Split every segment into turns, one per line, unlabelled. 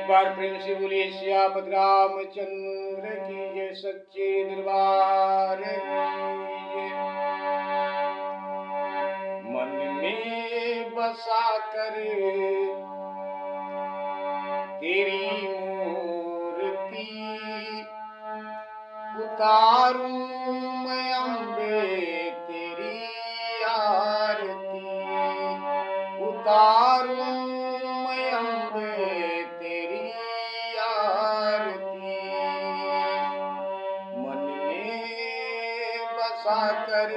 बार प्रेम से बोलिए सियापत रामचंद्र की जय, सच्चे दरबार की जय। मन में बसा कर तेरी मूर्ति उतारूं मैं अम्बे तेरी आरती, उतारूं मैं अम्बे तेरी आरती। मन में बसा कर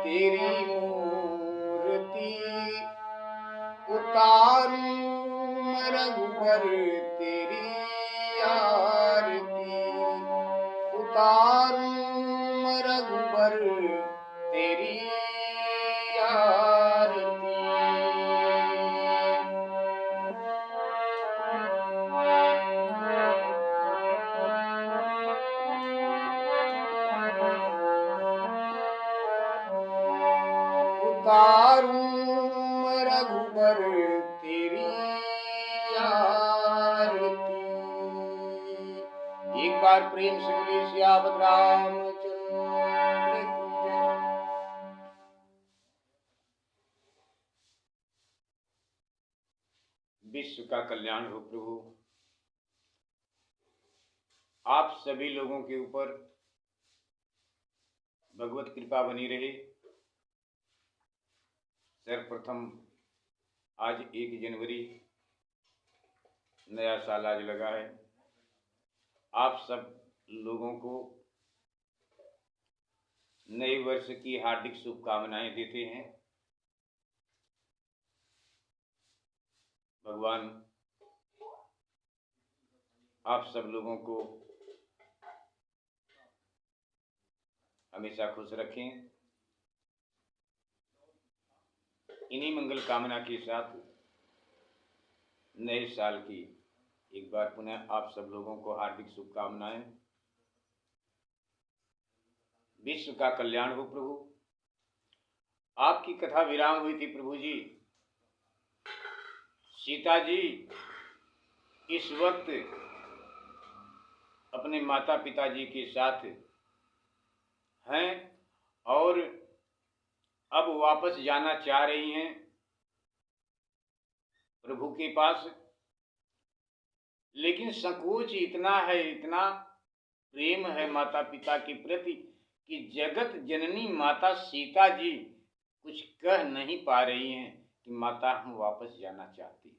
तेरी मूर्ति उतारूं मैं रघुवर तेरी आरती, उतारूं मैं रघुवर तेरी आरती। उतारूं मैं रघुवर तेरी आरती। एक बार प्रेम से बोलिए सियापत रामचंद्र की जय। विश्व का कल्याण हो प्रभु, आप सभी लोगों के ऊपर भगवत कृपा बनी रहे। सर्वप्रथम आज 1 जनवरी नया साल आज लगा है। आप सब लोगों को नए वर्ष की हार्दिक शुभकामनाएं देते हैं। भगवान आप सब लोगों को हमेशा खुश रखें। इन्हीं मंगल कामना के साथ नए साल की एक बार पुनः आप सब लोगों को हार्दिक शुभकामनाएं। विश्व का कल्याण हो प्रभु। आपकी कथा विराम हुई थी प्रभु जी। सीता जी इस वक्त अपने माता पिता जी के साथ हैं और अब वापस जाना चाह रही हैं प्रभु के पास, लेकिन संकोच इतना है, इतना प्रेम है माता पिता के प्रति कि जगत जननी माता सीता जी कुछ कह नहीं पा रही हैं कि माता हम वापस जाना चाहती हैं।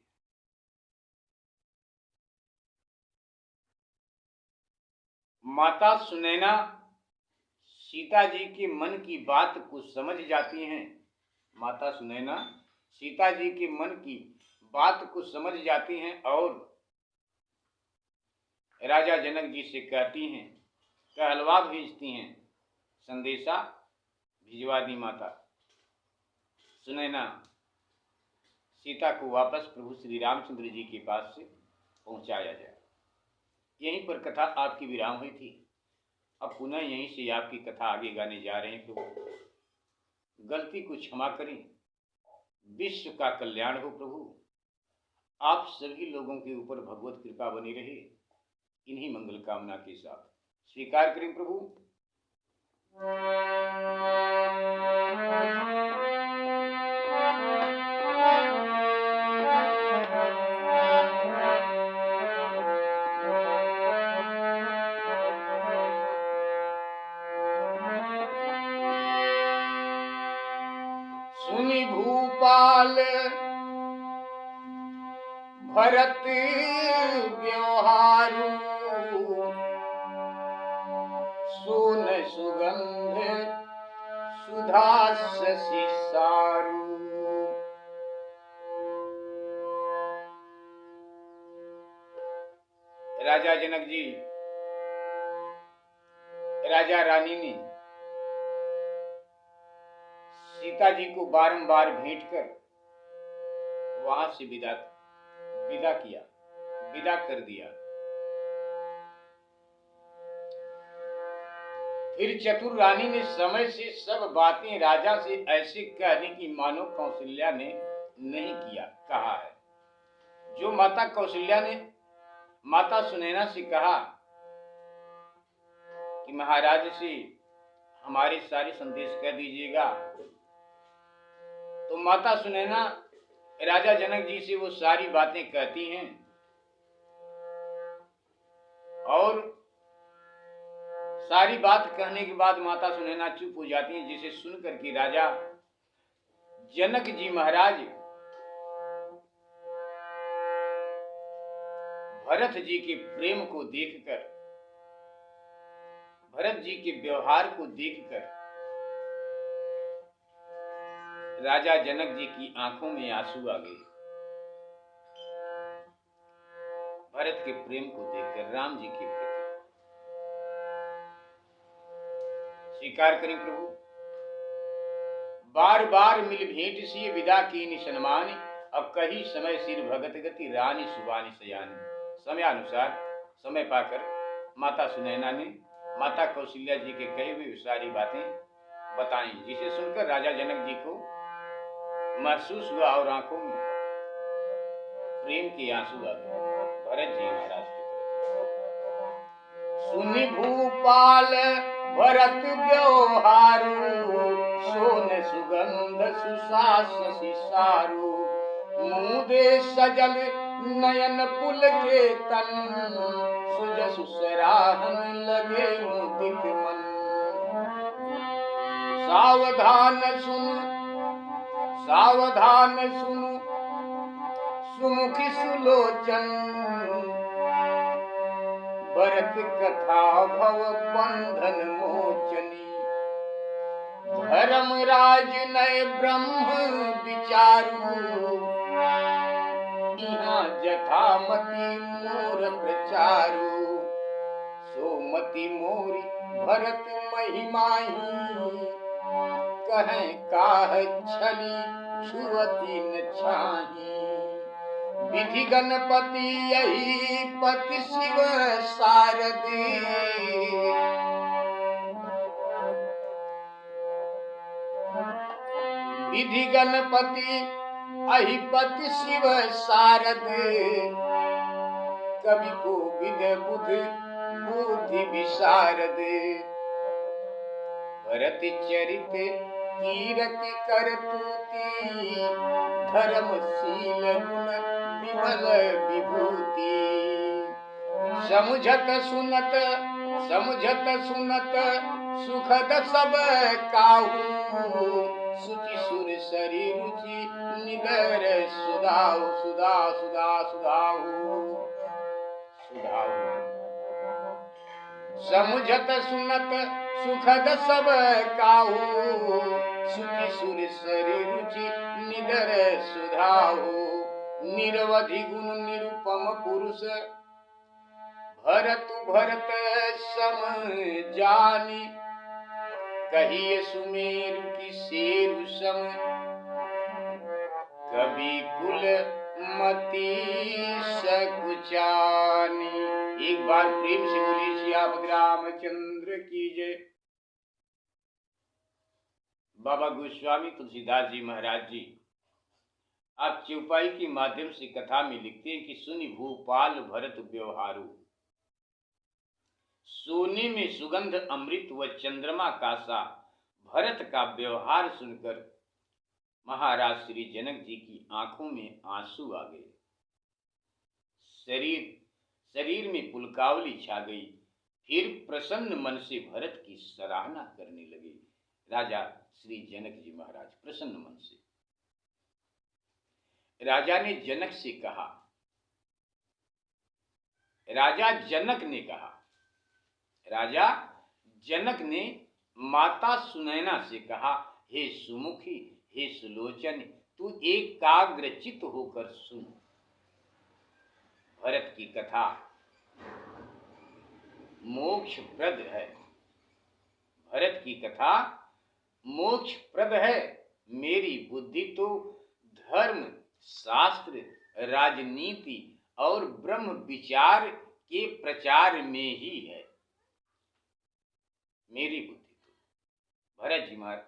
माता सुनैना सीता जी के मन की बात को समझ जाती हैं। माता सुनैना सीता जी के मन की बात को समझ जाती हैं और राजा जनक जी से कहती हैं, कहलवा भेजती हैं, संदेशा भिजवा दी माता सुनैना, सीता को वापस प्रभु श्री रामचंद्र जी के पास से पहुंचाया जाए। यहीं पर कथा आपकी विराम हुई थी। अब पुनः यहीं से आपकी कथा आगे गाने जा रहे हैं प्रभु। गलती को क्षमा करें। विश्व का कल्याण हो प्रभु। आप सभी लोगों के ऊपर भगवत कृपा बनी रहे। इन्हीं मंगल कामना के साथ स्वीकार करें प्रभु। सुनि भूपाल भरत व्यवहारू, सोन सुगंध सुधा शशि सारू। राजा जनक जी राजा रानी ने सीता जी को बारंबार भेंट कर वहां से विदा किया, विदा कर दिया। फिर चतुर रानी ने समय से सब बातें राजा से ऐसे कहने की मानो कौशल्या ने नहीं किया कहा है। जो माता कौशल्या ने माता सुनैना से कहा कि महाराज से हमारे सारे संदेश कह दीजिएगा, तो माता सुनैना राजा जनक जी से वो सारी बातें कहती हैं और सारी बात कहने के बाद माता सुनैना चुप हो जाती हैं, जिसे सुनकर के राजा जनक जी महाराज भरत जी के प्रेम को देखकर, भरत जी के व्यवहार को देखकर राजा जनक जी की आंखों में आंसू आ गए। भरत के प्रेम को देखकर, राम जी के प्रति। स्वीकार करें प्रभु, बार बार मिल भेंट सी विदा कीनि सन्मानि, अब कही समय सिर भगत गति रानी सुबानी सयानी। समयानुसार समय पाकर माता सुनैना ने माता कौशल्या जी के कहे हुए सारी बातें बताई, जिसे सुनकर राजा जनक जी को महसूस हुआ और आंखों में प्रेम के आंसू आ गए भरत जी महाराज की तरफ। सुनि भूपाल भरत व्यवहारु, सोन सुगंध सुसास सिसारु, मुदे सजल नयन पुल के तन, सुजसु सराहन लगे मुदित मन। सावधान सुनु सुमुखी सुलोचन, भरत कथा भव बंधन मोचनी। धर्मराज नय ब्रह्म विचारु, यहाँ जथामति मोर प्रचारु। सोमति मोरी भरत महिमाही, कहें काह छली छुअति न छाही। विधि गणपति यही पति शिव सारदी, विधि गणपति अहिपति शिव शारद। कवि को विद बुद्धि विशारद, भरत चरित कीरति करतुति, धर्मशील गुण विमल विभूति। समुझत सुनत सुखद सब काहू, सुचि सुर सरी रुचि निगर सुधाऊ। समुझत सुनत सुखद सब काहू, सुचि सुर सरी रुचि निगर सुधाऊ। निरवधि गुण निरुपम पुरुष, भरत सम जानी। कहिए सुमेरु की शेरु सम, कवि कुल मति सकुचानी। एक बार प्रेम से बोलिए सियापति रामचंद्र की जय। बाबा गोस्वामी तुलसीदास जी महाराज जी आप चौपाई के माध्यम से कथा में लिखते हैं कि सुनि भूपाल भरत व्यवहारु। सोने में सुगंध अमृत व चंद्रमा का सा भरत का व्यवहार सुनकर महाराज श्री जनक जी की आंखों में आंसू आ गए। शरीर में पुलकावली छा गई। फिर प्रसन्न मन से भरत की सराहना करने लगे। राजा श्री जनक जी महाराज प्रसन्न मन से। राजा ने जनक से कहा, राजा जनक ने माता सुनैना से कहा, हे सुमुखी, हे सुलोचन, तू एकाग्रचित होकर सुन। भरत की कथा मोक्षप्रद है। भरत की कथा मोक्षप्रद है। मेरी बुद्धि तो धर्म, शास्त्र, राजनीति और ब्रह्म विचार के प्रचार में ही है। मेरी बुद्धि तो भरत जी महाराज,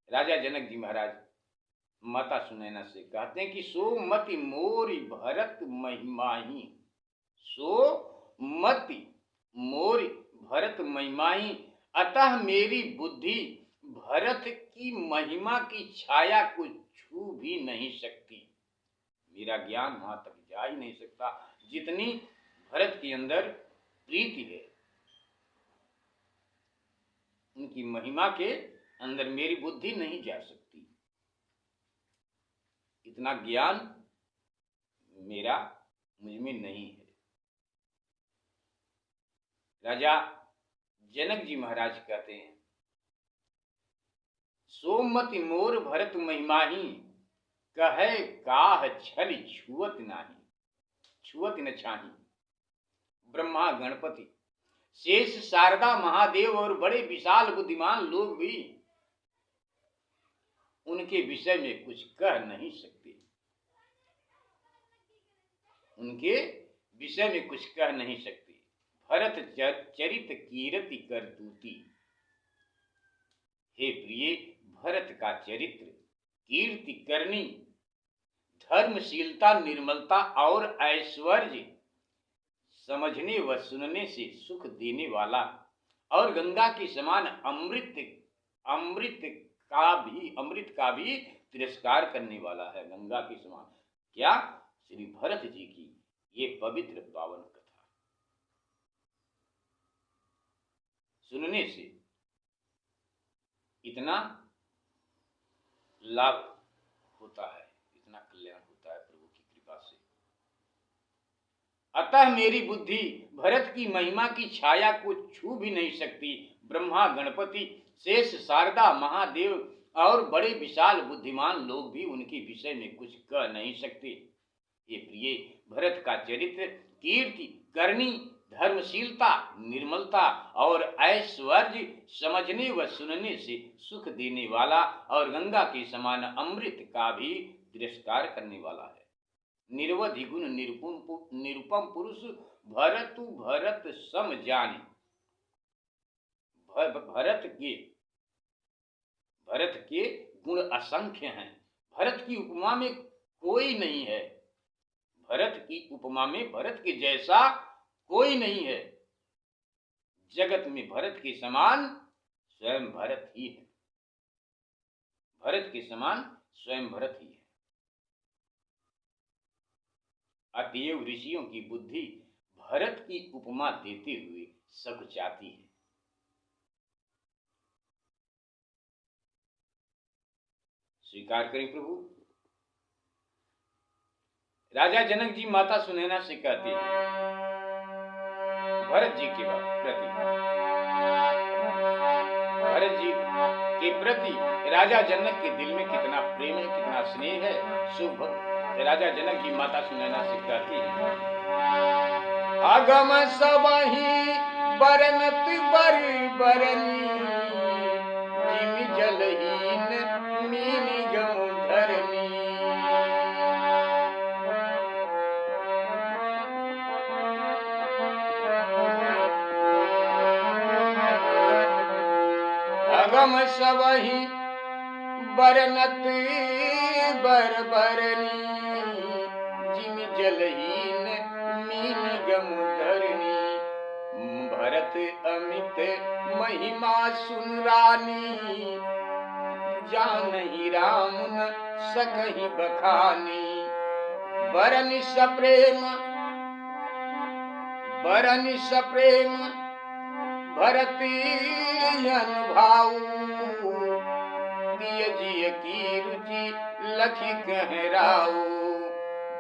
राजा जनक जी महाराज माता सुनैना से कहते हैं कि सो मति मोरी भरत महिमाही, सो मति मोरी भरत महिमाही, अतः मेरी बुद्धि भरत की महिमा की छाया को छू भी नहीं सकती। मेरा ज्ञान वहां तक जा ही नहीं सकता जितनी भरत के अंदर प्रीति है। उनकी महिमा के अंदर मेरी बुद्धि नहीं जा सकती। इतना ज्ञान मेरा मुझ में नहीं है। राजा जनक जी महाराज कहते हैं, सोमति मोर भरत महिमाही, कहे काह छल छुअत नाही, छुअत न छाही। ब्रह्मा, गणपति, शेष, शारदा, महादेव और बड़े विशाल बुद्धिमान लोग भी उनके विषय में कुछ कह नहीं सकते। उनके विषय में कुछ कह नहीं सकते। भरत चरित कीरति कर दूती। हे प्रिय, भरत का चरित्र कीर्ति करनी, धर्मशीलता, निर्मलता और ऐश्वर्य समझने व सुनने से सुख देने वाला और गंगा के समान अमृत का भी तिरस्कार करने वाला है। गंगा के समान क्या? श्री भरत जी की ये पवित्र पावन कथा सुनने से इतना लाभ होता है, इतना कल्याण होता है प्रभु की कृपा से। अतः मेरी बुद्धि भरत की महिमा की छाया को छू भी नहीं सकती। ब्रह्मा, गणपति, शेष, शारदा, महादेव और बड़े विशाल बुद्धिमान लोग भी उनके विषय में कुछ कह नहीं सकते। ये प्रिय, भरत का चरित्र कीर्ति करनी, धर्मशीलता, निर्मलता और ऐश्वर्य समझने व सुनने से सुख देने वाला और गंगा के समान अमृत का भी तिरस्कार करने वाला है। निरवधि गुण निरुपम पुरुष भरतु भरत सम जाने। भरत के गुण असंख्य हैं। भरत की उपमा में कोई नहीं है। भरत की उपमा में भरत के जैसा कोई नहीं है। जगत में भरत के समान स्वयं भरत ही है। भरत के समान स्वयं भरत ही है। अतएव ऋषियों की बुद्धि भरत की उपमा देते हुए सकुचाती है। स्वीकार करें प्रभु। राजा जनक जी माता सुनैना से कहते हैं भरत जी के प्रति, भरत जी के प्रति राजा जनक के दिल में कितना प्रेम है, कितना स्नेह है। शुभ राजा जनक जी माता सुनैना से कहती है, अगम सबहि बरनत बर बरनी, जिम जलहीन मीन गम धरनी। अगम सबहि बरनत बर बरनी, जिम जलहीन मीन गम धरनी। भरत अमित महिमा सुन रानी, जानहि राम न सकहि बखानी। बरनि सप्रेम भरत अनुभाऊ, दिय जिय की रुचि लखि कहराऊ।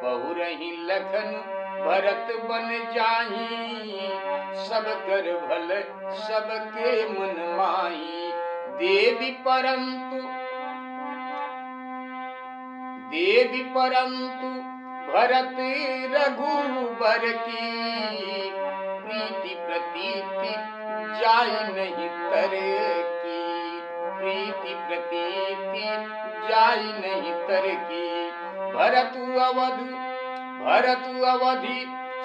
बहुरहि लखन भरत बन जाही, सब कर भल सबके मन माही। देवी परंतु भरत रघुबर की, प्रीति प्रतीति जाए नहीं तर की, प्रीति प्रतीति जाय नहीं तर की। भरत अवधि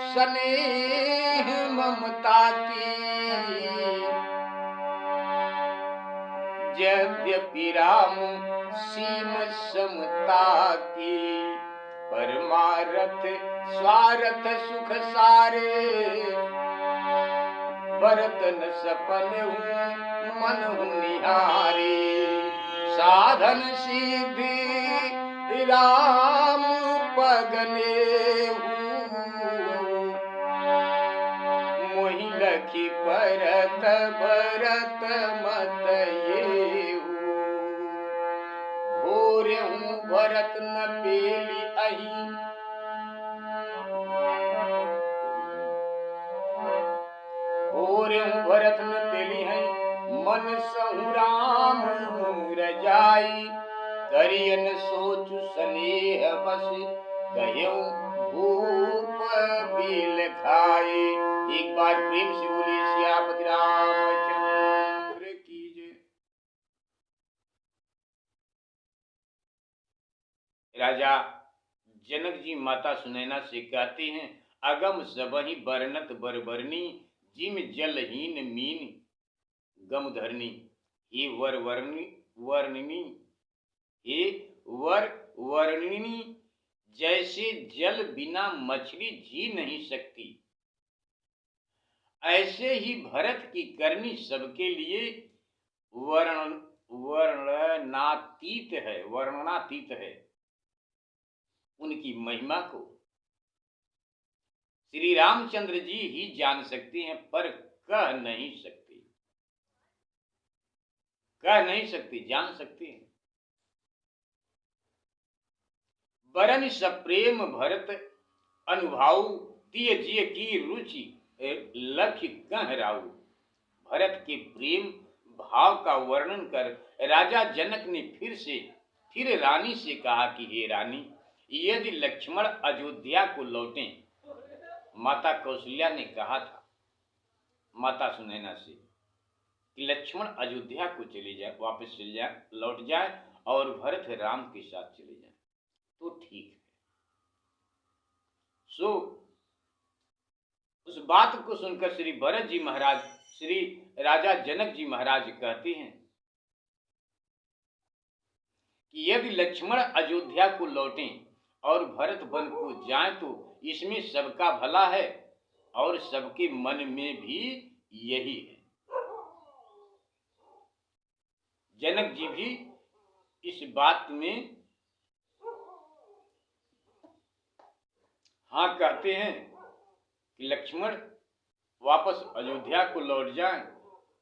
स्नेह ममता की, यद्यपि राम सीम समता की। परमारथ स्वार्थ सुख सारे, भरत न सपन हूँ मन हूँ निहारे। साधन सिद्धि राम पगने हूँ, मोहि लखी परत भरत मत ये हूँ। भोरे हूँ भरत न पेली अही, भोरे हूँ भरत न पेली है। मन सहु राम रजाई, करियन सोचु स्नेह बस, गयऊ भूप बिल खाए। एक बार प्रेम से बोली सियापति रामचंद्र की जय। राजा जनक जी माता सुनैना से कहते हैं, अगम सबहि बरनत बरबरनी, जिम जलहीन मीन गम धरनी। हे वर वर्णिनी, हे वर वर्णिनी, जैसे जल बिना मछली जी नहीं सकती, ऐसे ही भरत की करनी सबके लिए वर्णनातीत है। उनकी महिमा को श्री रामचंद्र जी ही जान सकते हैं, पर कह नहीं सकते, जान सकते हैं। बरन सप्रेम भरत अनुभाव, तिय जिय की रुचि लक्ष्य कह राऊ। भरत के प्रेम भाव का वर्णन कर राजा जनक ने फिर रानी से कहा कि हे रानी, यदि लक्ष्मण अयोध्या को लौटें। माता कौशल्या ने कहा था माता सुनैना से कि लक्ष्मण अयोध्या को चले जाए, वापस चले जाए, लौट जाए और भरत राम के साथ चले जाए तो ठीक है। सो उस बात को सुनकर श्री भरत जी महाराज, श्री राजा जनक जी महाराज कहते हैं कि यदि लक्ष्मण अयोध्या को लौटें और भरत वन को जाएं तो इसमें सबका भला है और सबके मन में भी यही है। जनक जी भी इस बात में हाँ कहते हैं कि लक्ष्मण वापस अयोध्या को लौट जाएं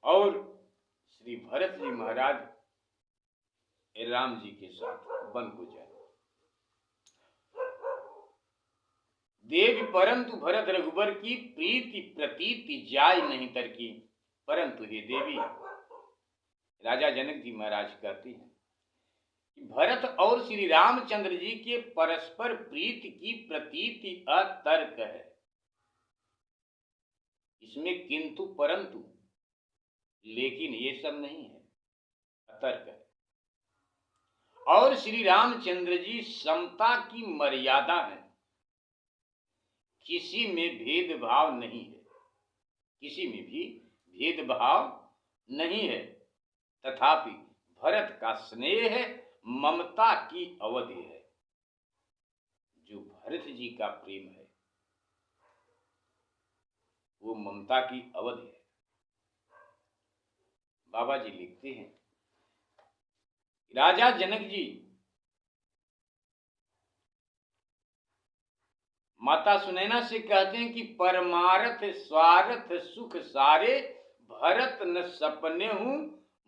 और श्री भरत जी महाराज राम जी के साथ वन को जाए। देवी परंतु भरत रघुबर की प्रीति प्रतीति जाय नहीं तर की। परंतु हे देवी, राजा जनक जी महाराज कहते हैं कि भरत और श्री रामचंद्र जी के परस्पर प्रीति की प्रतीति अतर्क है। इसमें किंतु परंतु लेकिन ये सब नहीं है, अतर्क है। और श्री रामचंद्र जी समता की मर्यादा है, किसी में भेदभाव नहीं है, किसी में भी भेदभाव नहीं है। तथापि भरत का स्नेह ममता की अवधि है। जो भरत जी का प्रेम है वो ममता की अवधि है। बाबा जी लिखते हैं, राजा जनक जी माता सुनैना से कहते हैं कि परमारथ स्वार्थ सुख सारे, भरत न सपने हूं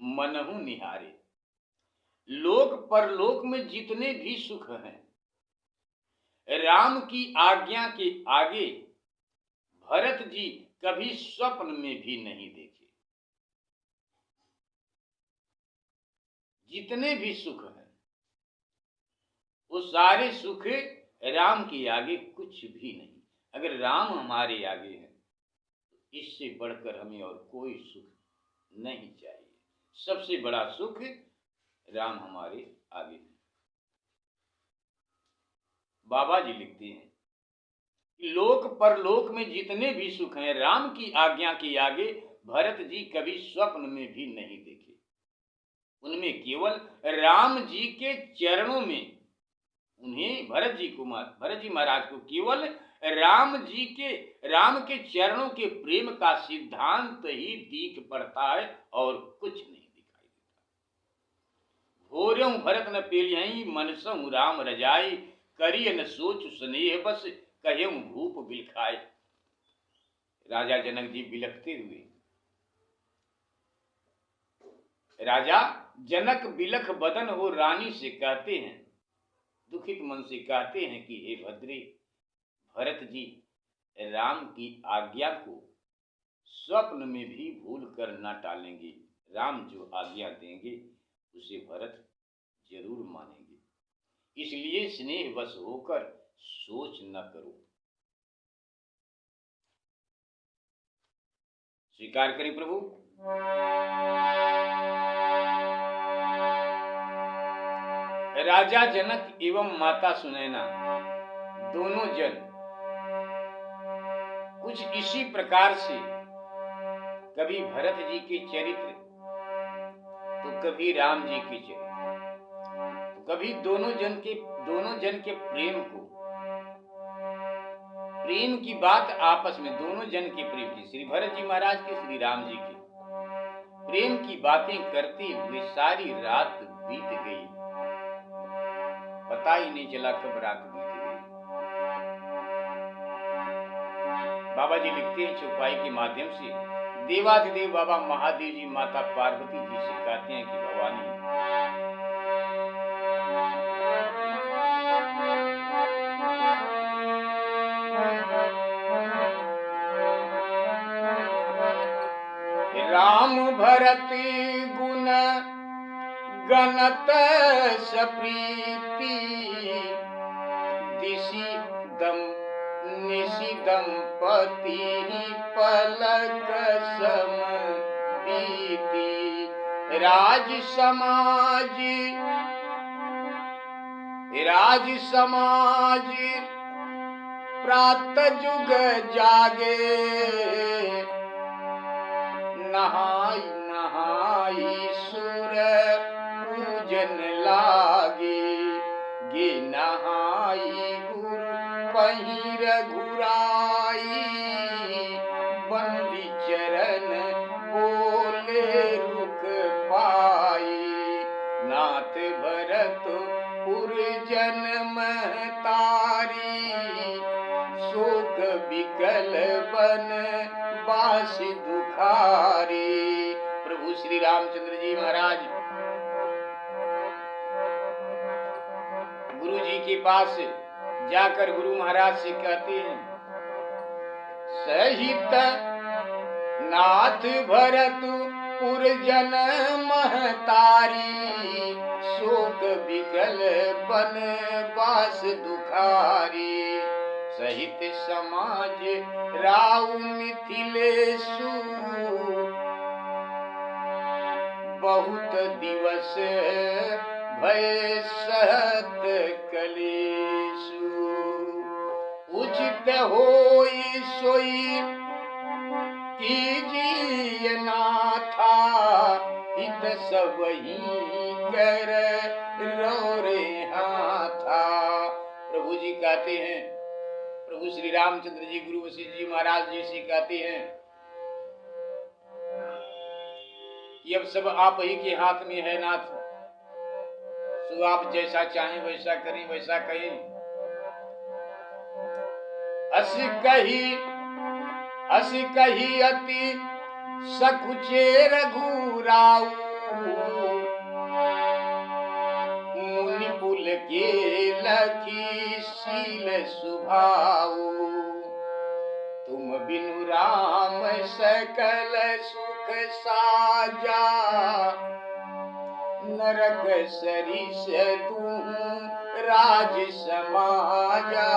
मन हूं निहारे। लोक परलोक में जितने भी सुख हैं, राम की आज्ञा के आगे भरत जी कभी स्वप्न में भी नहीं देखे। जितने भी सुख हैं वो सारे सुख राम के आगे कुछ भी नहीं। अगर राम हमारे आगे हैं तो इससे बढ़कर हमें और कोई सुख नहीं चाहिए। सबसे बड़ा सुख राम हमारे आगे हैं। बाबा जी लिखते हैं कि लोक परलोक में जितने भी सुख हैं राम की आज्ञा के आगे भरत जी कभी स्वप्न में भी नहीं देखे। उनमें केवल राम जी के चरणों में उन्हें भरत जी महाराज को केवल राम के चरणों के प्रेम का सिद्धांत ही दिख पड़ता है और कुछ नहीं दिखाई देता। भोर्यों भरत न पेलियहीं मनसहु राम रजाई करिय न सोच स्नेह बस कहें भूप बिलखाए। राजा जनक जी बिलखते हुए राजा जनक बिलख बदन हो रानी से कहते हैं, दुखित मन से कहते हैं कि हे भद्रे, भरत जी राम की आज्ञा को स्वप्न में भी भूल कर न टालेंगे। राम जो आज्ञा देंगे उसे भरत जरूर मानेंगे, इसलिए स्नेह वश होकर सोच न करो। स्वीकार करें प्रभु। राजा जनक एवं माता सुनैना दोनों जन कुछ इसी प्रकार से कभी भरत जी के चरित्र तो कभी राम जी के चरित्र, तो कभी दोनों जन के प्रेम की बात आपस में, दोनों जन के प्रेम की, श्री भरत जी महाराज के श्री राम जी के प्रेम की बातें करते हुए सारी रात बीत गई, पता ही नहीं चला कब रात बीत गई। बाबा जी लिखते हैं चौपाई के माध्यम से, देवाधिदेव बाबा महादेव जी माता पार्वती जी से कहते हैं कि भवानी, राम भरत गुण गणत सप्रीति निशि दंपति पलक सम बीती। राज समाज प्रात जुग जागे, नहाई सुर पूजन लागे। गे नहाई गुर पहिर घुराई, बंदी चरण बोले रुक पाई। नाथ भरत पुरजन महतारी, शोक विकल बन बास दुखारी। प्रभु श्री रामचंद्र जी महाराज गुरु जी के पास जाकर गुरु महाराज से कहते हैं, सहित नाथ भरत पुरजन महतारी, शोक विकल बन बास दुखारी। सहित समाज राउ मिथिलेशु, बहुत दिवस भय सहत कलेशु। उचित होई सोई कीजिए नाथा, हित सबही कर रोरे हाथा। प्रभु जी कहते हैं, प्रभु श्री रामचंद्र जी गुरु वशिष्ठ जी महाराज जी से कहते हैं कि अब सब आप ही के हाथ में है नाथ, सो आप जैसा चाहें वैसा करें, वैसा कहें। अस कही अति सकुचे रघुराऊ, मुनि कुल के लखी शील सुभाऊ। तुम बिनु राम सकल सुख साजा, नरक सरिस दूं राज समाजा।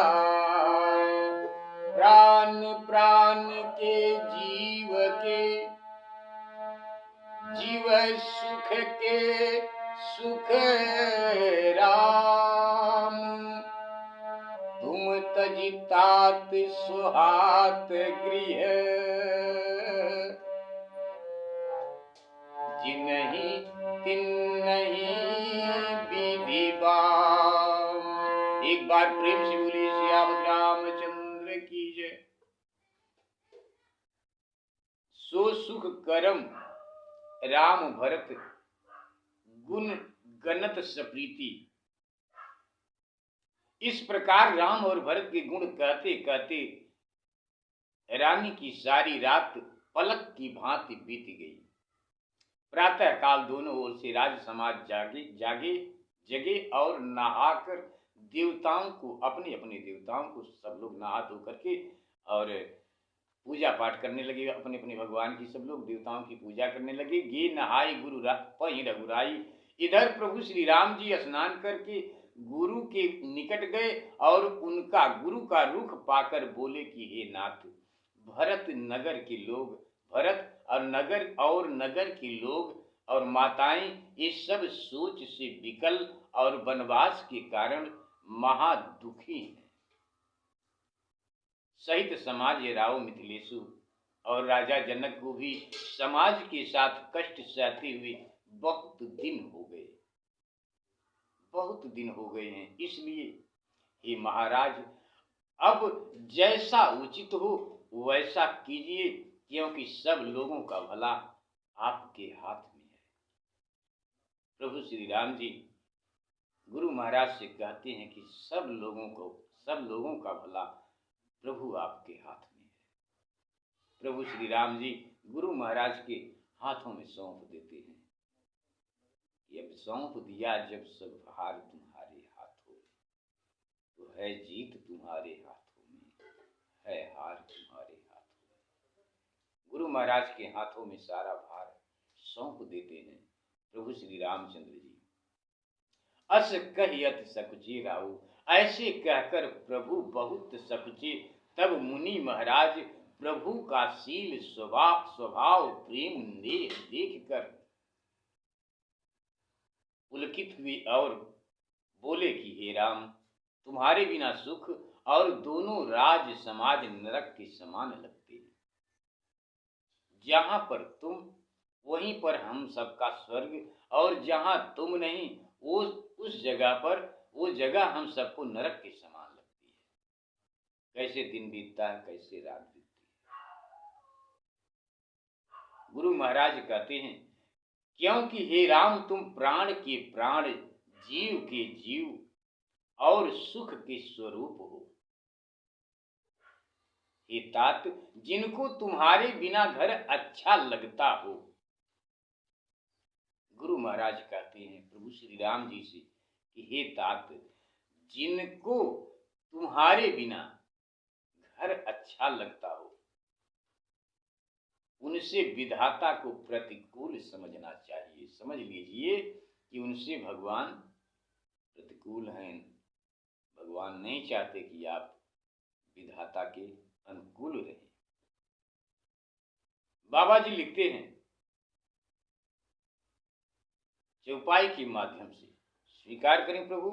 प्राण के जीव के जीव सुख के सुख राम, तुम तजि तात सुहात गृह, जिनहि तिनहि विधि बाम। एक बार प्रेम से बोलिए सियावत रामचंद्र की जय। सो सुख करम राम भरत, गुण गणत सप्रीति। इस प्रकार राम और भरत के गुण कहते कहते रानी की सारी रात पलक की भांति बीत गई। प्रातः काल दोनों ओर से राज समाज जगे और नहाकर देवताओं को, अपने अपने देवताओं को सब लोग नहा धो करके और पूजा पाठ करने लगे। अपने अपने भगवान की सब लोग देवताओं की पूजा करने लगे। गे नहाई गुरु पहि रघुराई। इधर प्रभु श्री राम जी स्नान करके गुरु के निकट गए और उनका गुरु का रुख पाकर बोले कि हे नाथ, भरत नगर के लोग, भरत और नगर के लोग और माताएं ये सब सोच से विकल और वनवास के कारण महा दुखी हैं। सहित समाज राव मिथिलेशु, और राजा जनक को भी समाज के साथ कष्ट सहते हुए बहुत दिन हो गए हैं। इसलिए हे महाराज, अब जैसा उचित हो वैसा कीजिए, क्योंकि सब लोगों का भला आपके हाथ में है। प्रभु श्री राम जी गुरु महाराज से कहते हैं कि सब लोगों का भला प्रभु आपके हाथ में है। प्रभु श्री राम जी गुरु महाराज के हाथों में सौंप देते हैं। अब सौंप दिया जब सब हार तुम्हारे हाथों में, तो है जीत तुम्हारे हाथों में, है हार तुम्हारे हाथों में। गुरु महाराज के हाथों में सारा भार सौंप देते हैं प्रभु श्री रामचंद्र जी। अस कहियत सकुचे राऊ, ऐसे कहकर प्रभु बहुत सकुचे। तब मुनि महाराज प्रभु का शील स्वभाव प्रेम देख कर पुलकित हुए और बोले कि हे राम, तुम्हारे बिना सुख और दोनों राज समाज नरक के समान लगते हैं। जहां पर तुम वहीं पर हम सबका स्वर्ग, और जहां तुम नहीं उस जगह हम सबको नरक के समान लगती है। कैसे दिन बीतता है, कैसे रात बीतती है। गुरु महाराज कहते हैं, क्योंकि हे राम तुम प्राण के प्राण, जीव के जीव और सुख के स्वरूप हो। हे तात, जिनको तुम्हारे बिना घर अच्छा लगता हो। गुरु महाराज कहते हैं प्रभु श्री राम जी से कि हे तात, जिनको तुम्हारे बिना घर अच्छा लगता हो, उनसे विधाता को प्रतिकूल समझना चाहिए। समझ लीजिए कि उनसे भगवान प्रतिकूल हैं। भगवान नहीं चाहते कि आप विधाता के अनुकूल रहें। बाबा जी लिखते हैं चौपाई के माध्यम से, स्वीकार करें प्रभु।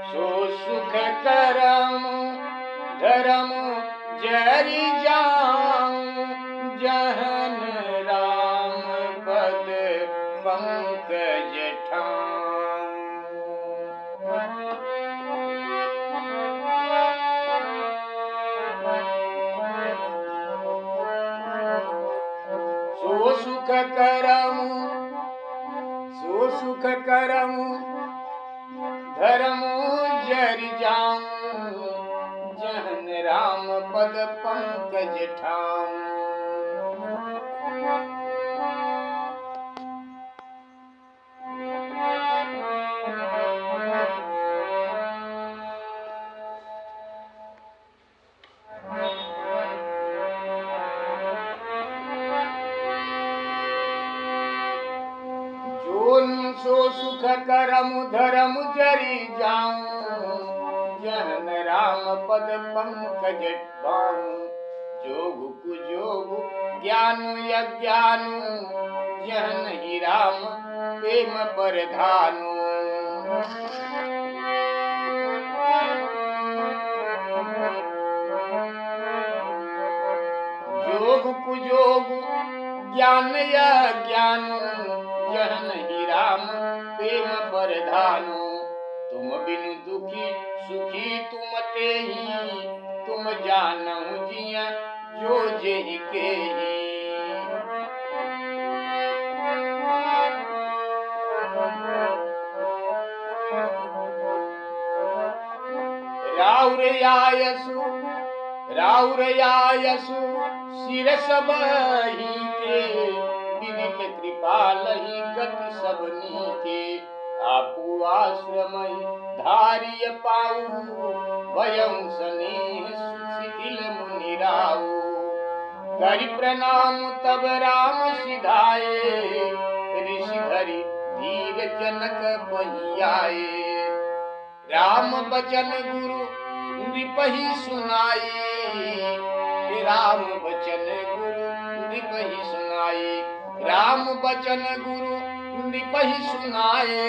सो सुख करम धर्म जरि जाऊं, जहन राम पद पंकज ठाऊं। सो सुख करम धर्म जरि जाऊं, जहन राम पद पंकज ठाऊं। सो सुख करम धर्म जरी जाऊं, जहन राम पद पंकज पाऊं। जोग कुजोग ज्ञान अज्ञानु, जहन ही राम प्रेम परधानु। जोग कुजोग ज्ञान अज्ञानु, जहन ही राम प्रेम परधानु। तुम बिनु दुखी सुखी तुम तेहि, तुम जानहु जिय जो जेहि केहि। राउर आयसु सिर सबहि के, विदित कृपालहि गति सब नीके। आपु आश्रम धारिय पाऊ, भयउ स्नेह शिथिल मुनि राऊ। करि प्रणाम तब राम सिधाए, ऋषि धरि धीर जनक बहि आए। राम बचन गुरु नृपहि सुनाई, राम बचन गुरु नृपहि सुनाई। राम बचन गुरु नृपहि सुनाए,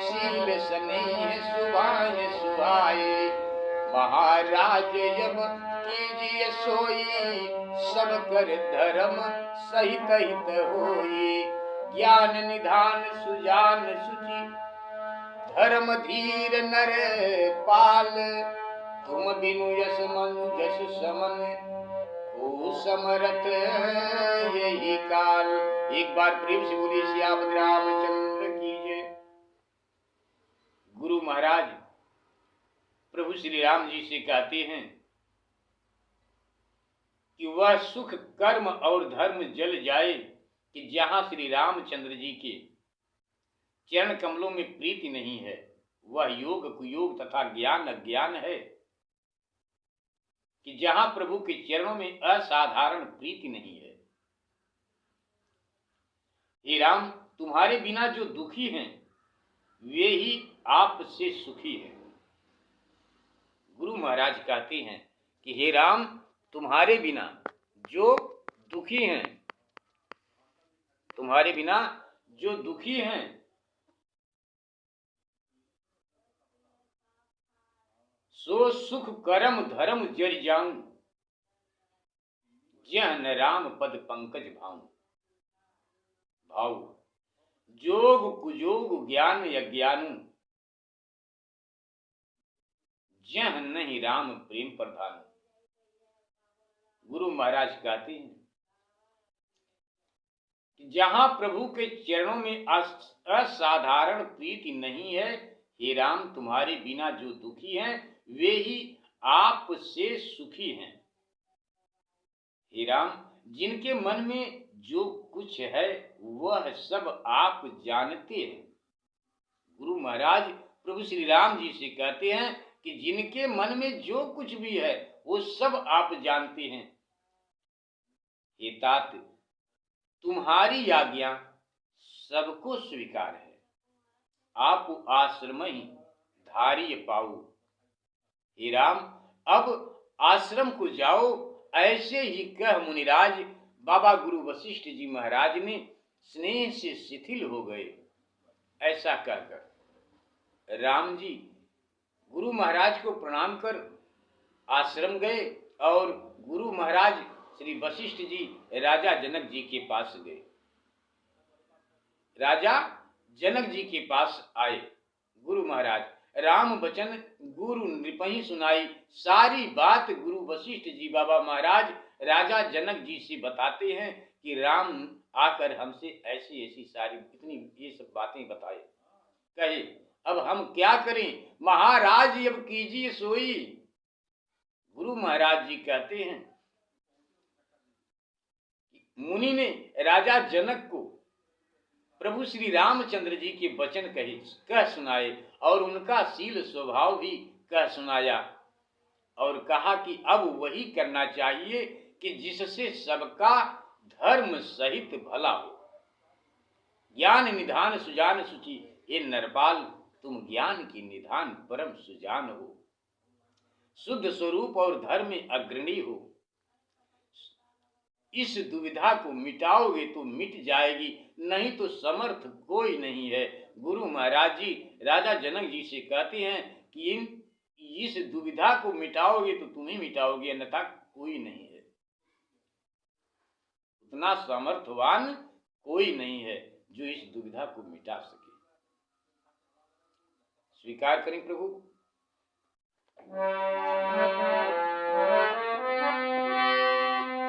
शील स्नेह सुभाए सुहाए। महाराज जब कीजिए सोई, सब कर धर्म सहित हित होई। ज्ञान निधान सुजान सुचि, धर्म धीर नर पाल। तुम बिनु यस मन जस समन, हो समरथ यही काल। एक बार प्रेम से बोलिए सियापति रामचंद्र की जय। गुरु महाराज प्रभु श्री राम जी से कहते हैं कि वह सुख कर्म और धर्म जल जाए कि जहां श्री रामचंद्र जी के चरण कमलों में प्रीति नहीं है, वह योग कुयोग तथा ज्ञान अज्ञान है। कि जहां प्रभु के चरणों में असाधारण प्रीति नहीं है। हे राम, तुम्हारे बिना जो दुखी हैं वे ही आपसे सुखी हैं। गुरु महाराज कहते हैं कि हे राम, तुम्हारे बिना जो दुखी हैं, तुम्हारे बिना जो दुखी हैं, सो सुख करम धर्म जरि जाऊं, जहन राम पद पंकज भाऊं। भाव जोग कुजोग ज्ञान अज्ञानु, जह नहीं राम प्रेम प्रधान। गुरु महाराज कहते हैं कि जहां प्रभु के चरणों में असाधारण प्रीति नहीं है, हे राम, तुम्हारे बिना जो दुखी हैं वे ही आप से सुखी हैं। हे राम, जिनके मन में जो कुछ है वह सब आप जानते हैं। गुरु महाराज प्रभु श्री राम जी से कहते हैं कि जिनके मन में जो कुछ भी है वो सब आप जानते हैं। हे तात, तुम्हारी आज्ञा सबको स्वीकार है। आप आश्रम ही धारिय पाऊ। हे राम, अब आश्रम को जाओ। ऐसे ही कह मुनिराज बाबा गुरु वशिष्ठ जी महाराज ने स्नेह से शिथिल हो गए। ऐसा कहकर राम जी गुरु महाराज को प्रणाम कर आश्रम गए और गुरु महाराज श्री वशिष्ठ जी राजा जनक जी के पास गए। राजा जनक जी के पास आए। गुरु महाराज राम वचन गुरु नृपहि सुनाई। सारी बात गुरु वशिष्ठ जी बाबा महाराज राजा जनक जी से बताते हैं कि राम आकर हमसे ऐसी ऐसी सारी इतनी ये सब बातें बताए। कहे अब हम क्या करें, महाराज अब कीजिए सोई। गुरु महाराज जी कहते हैं मुनि ने राजा जनक को प्रभु श्री रामचंद्र जी के वचन कह सुनाए और उनका शील स्वभाव भी कह सुनाया और कहा कि अब वही करना चाहिए कि जिससे सबका धर्म सहित भला हो। ज्ञान निधान सुजान सुचि, ये नरपाल तुम ज्ञान की निधान परम सुजान हो, शुद्ध स्वरूप और धर्म में अग्रणी हो। इस दुविधा को मिटाओगे तो मिट जाएगी, नहीं तो समर्थ कोई नहीं है। गुरु महाराज जी राजा जनक जी से कहते हैं कि इस दुविधा को मिटाओगे तो तुम ही मिटाओगे, अन्यथा कोई नहीं है। उतना सामर्थ्यवान कोई नहीं है जो इस दुविधा को मिटा सके। स्वीकार करें प्रभु।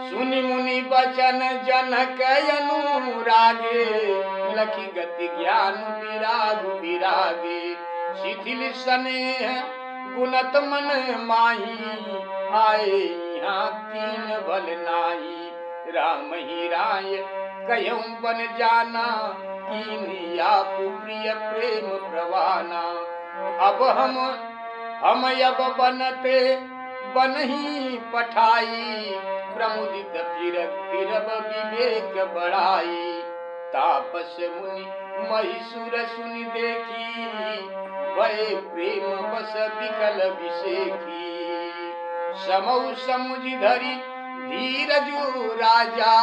सुनि मुनि बचन जनक अनुरागे, लखी गति ज्ञान विरागे। शिथिल स्नेह गुणत मन माही, आए यहाँ तीन बल नाही। राम ही राय कहूँ बन जाना, कीन आप प्रिय प्रेम प्रवाना। अब हम अब बनते बनही पठाई, प्रमुदित फिरब विवेक बढ़ाई। तापस मुनि महिषुर सुनि देखी, भय प्रेम बस विकल विषेखी। समौ समुझ धरि धीरजु राजा,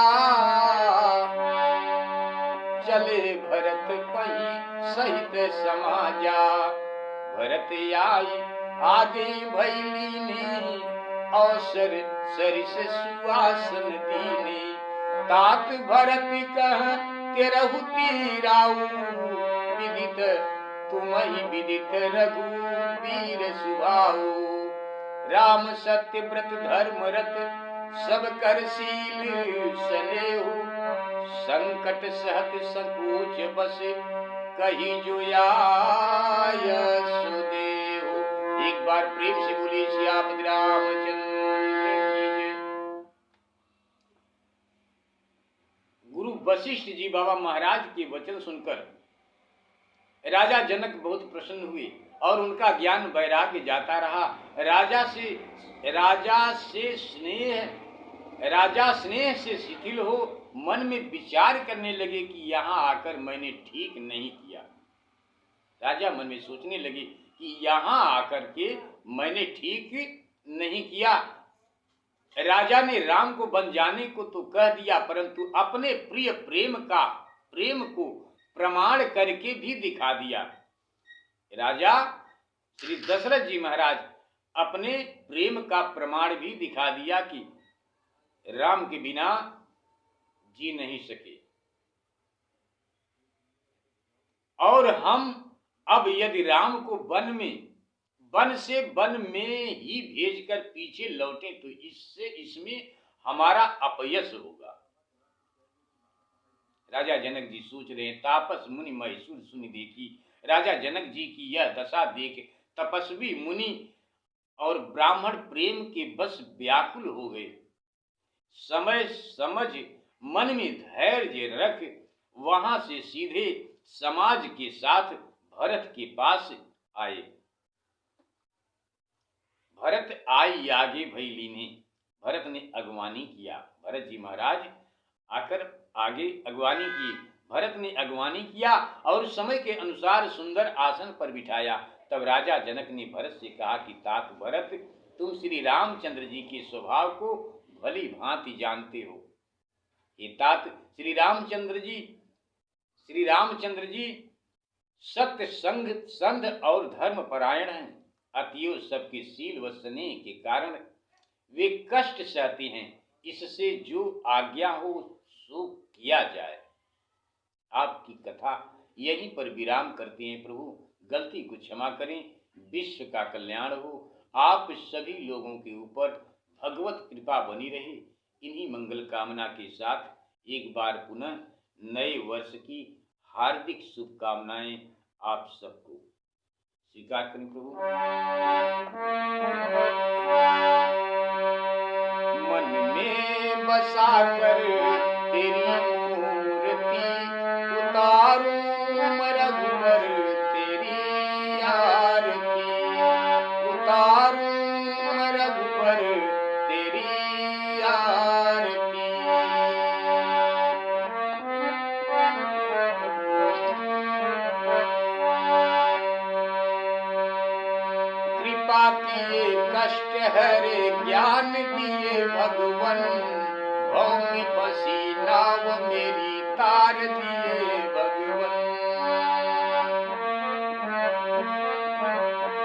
चले भरत पही सहित समाजा। भरत आई आगे भैलीनी, अवसर सरिस सुआसन दीने। तात भरत कह तेरहु तीराऊ, विदित तुम ही विदित रघुवीर सुभाऊ। राम सत्य व्रत धर्म रत सब कर शील सनेहु। संकट सहत संकोच बस कही जो आय सुदेहु। एक बार प्रेम से बोलिए सियापति रामचंद्र की जय। गुरु वशिष्ठ जी बाबा महाराज के वचन सुनकर राजा जनक बहुत प्रसन्न हुए और उनका ज्ञान वैराग्य जाता रहा। राजा स्नेह से शिथिल हो मन में विचार करने लगे कि यहाँ आकर मैंने ठीक नहीं किया। राजा मन में सोचने लगे कि यहाँ आकर के मैंने ठीक नहीं किया। राजा ने राम को बन जाने को तो कह दिया, परंतु अपने प्रिय प्रेम को प्रमाण करके भी दिखा दिया। राजा श्री दशरथ जी महाराज अपने प्रेम का प्रमाण भी दिखा दिया कि राम के बिना जी नहीं सके। और हम अब यदि राम को वन में ही भेजकर पीछे लौटे तो इसमें हमारा अपयश होगा। राजा जनक जी सोच रहे हैं। तापस मुनि महिषुर सुनि देखी, राजा जनक जी की यह दशा देख तपस्वी मुनि और ब्राह्मण प्रेम के बस व्याकुल हो गए। समय समझ मन में धैर्य रख वहां से सीधे समाज के साथ भरत के पास आए। भरत आई आगे भैलीने, भरत ने अगवानी किया। भरत जी महाराज आकर आगे अगवानी की। भरत ने अगवानी किया और समय के अनुसार सुंदर आसन पर बिठाया। तब राजा जनक ने भरत से कहा कि तात भरत, तुम श्री रामचंद्र जी के स्वभाव को भली भांति जानते हो। ये तात श्री रामचंद्र जी सत्य संध और धर्म परायण हैं। अतियो सबके शील व स्नेह के कारण वे कष्ट सहते हैं। इससे जो आज्ञा हो सो किया जाए। आपकी कथा यहीं पर विराम करते हैं। प्रभु गलती को क्षमा करें, विश्व का कल्याण हो। आप सभी लोगों के ऊपर भगवत कृपा बनी रहे। इन्हीं मंगल कामना के साथ एक बार पुनः नए वर्ष की हार्दिक शुभकामनाएं आप सबको। स्वीकार करें प्रभु। मन में बसा कर तेरी मूर्ति उतारूं रघुवर तेरी आरती, उतारूं रघुवर तेरी आरती। कृपा किए कष्ट हरे ज्ञान दिए भगवन, भव में फंसी नाव मेरी तार दिए